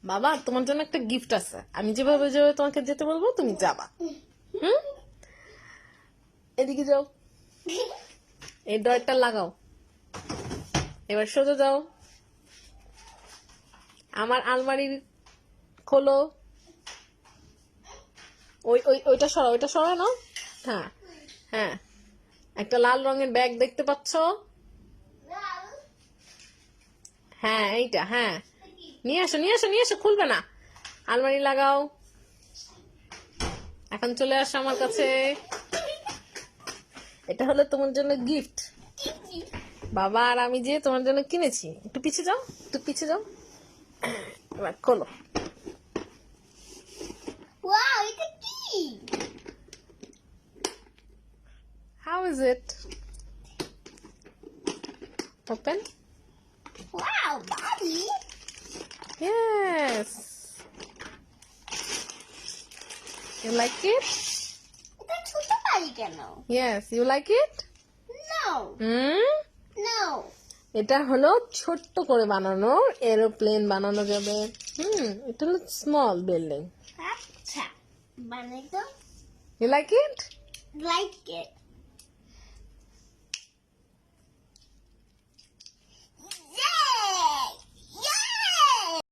বাবা তোমার জন্য একটা গিফট আছে, আমি যেভাবে যেভাবে তোমাকে যেতে বলবো তুমি যাবা। হুম, এদিকে যাও, এই ডয়ারটা লাগাও, এবার সোজা যাও, আমার আলমারির খোলো, ওইটা সরাও না। হ্যাঁ হ্যাঁ, একটা লাল রঙের ব্যাগ দেখতে পাচ্ছ? হ্যাঁ এইটা, হ্যাঁ নিয়ে আসো, খুলবে না। আলমারি লাগাও, এখন চলে আসো আমার কাছে। এটা হলো তোমার জন্য গিফট, বাবা আর আমি যে তোমার জন্য কিনেছি। একটু পিছিয়ে যাও, এবার খোলো। ওয়াও, এটা কি? How is it? Open? Wow, বাড়ি। Yes. You like it? এটা ছোট বাড়ি কেন? Yes, you like it? No, Hmm? no. এটা হলো ছোট্ট করে বানানো এরোপ্লেন বানানো যাবে। এটা হলো স্মল বিল্ডিং। আচ্ছা, মানে তো You like it? like it.